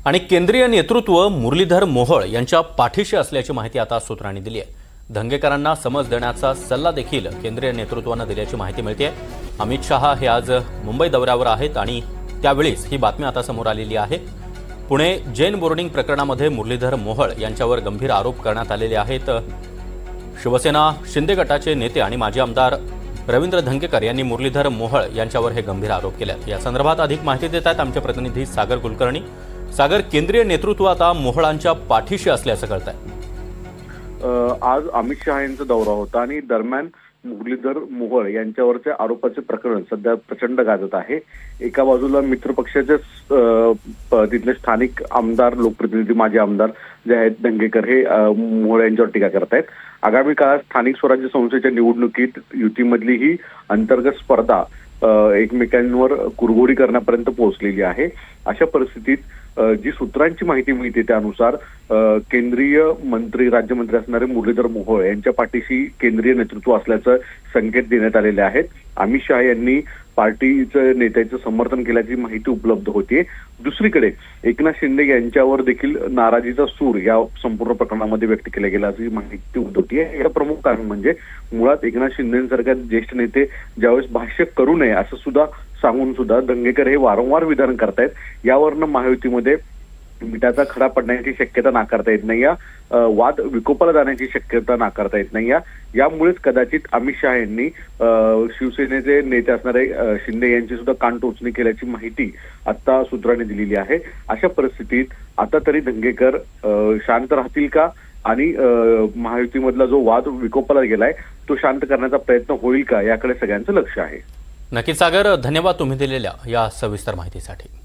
आणि केंद्रीय नेतृत्व मुरलीधर मोहोळ यांच्या पाठीशी असल्याची माहिती आता सूत्रांनी दिली आहे। दंगेकरांना समज देण्याचा सल्ला देखील केंद्रीय नेतृत्वाने दिल्याची माहिती मिळते। अमित शहा हे आज मुंबई दौऱ्यावर आहेत आणि त्यावेळीच ही बातमी आता समोर आलेली आहे। पुणे जैन बोर्डिंग प्रकरणामध्ये मुरलीधर मोहोळ यांच्यावर गंभीर आरोप करण्यात आलेले आहेत। शिवसेना शिंदे गटाचे नेते आणि माजी आमदार रवींद्र धंगेकर यांनी मुरलीधर मोहोळ यांच्यावर हे गंभीर आरोप केले आहेत। या संदर्भात अधिक माहिती देत आहेत आमचे प्रतिनिधी सागर कुलकर्णी। सागर, केंद्रीय नेतृत्व आता मोहोळांच्या पाठीशी असल्याचं कळतंय। आज अमित शहा यांचा दौरा होता आणि दरम्यान मुरलीधर मोहोळ यांच्यावरच्या आरोपाचे प्रकरण सध्या प्रचंड गाजत आहे। एका बाजूला मित्रपक्षाचे तिथले स्थानिक आमदार, लोकप्रतिनिधी, माजी आमदार जे आहेत धंगेकर हे मोहोळ यांच्यावर टीका करत आहेत। आगामी काळात स्थानिक स्वराज्य संस्थेच्या निवडणुकीत युतीमधली ही अंतर्गत स्पर्धा एकमेकांवर कुरघोडी करण्यापर्यंत पोहोचलेली आहे। अशा परिस्थितीत जी सूत्रांची माहिती मिळते त्यानुसार केंद्रीय मंत्री, राज्यमंत्री असणारे मुरलीधर मोहोळ यांच्या पाठीशी केंद्रीय नेतृत्व असल्याचं संकेत देण्यात आलेले आहेत। अमित शहा यांनी पार्टीच्या नेत्याचं समर्थन केल्याची माहिती उपलब्ध होती। दुसरीकडे एकनाथ शिंदे यांच्यावर देखील नाराजीचा सूर या संपूर्ण प्रकरणामध्ये व्यक्त केला गेला अशी माहिती होती। याचं प्रमुख कारण म्हणजे मुळात एकनाथ शिंदेसारख्या ज्येष्ठ नेते ज्यावेळेस भाष्य करू नये असं सुद्धा सांगून सुद्धा धंगेकर हे वारंवार विधान करतायत। यावरनं महायुतीमध्ये मिठाचा खडा पडण्याची शक्यता नाकारता येत नाही, वाद विकोपाला जाण्याची शक्यता नाकारता येत नाही। यामुळेच कदाचित अमित शहा यांनी शिवसेनेचे नेते असणारे शिंदे यांची सुद्धा कान टोचणी केल्याची माहिती आता सूत्रांनी दिलेली आहे। अशा परिस्थितीत आता तरी धंगेकर शांत राहतील का आणि महायुतीमधला जो वाद विकोपाला गेलाय तो शांत करण्याचा प्रयत्न होईल का, याकडे सगळ्यांचं लक्ष आहे। नक्कीच सागर, धन्यवाद तुम्ही दिलेल्या या सविस्तर माहितीसाठी।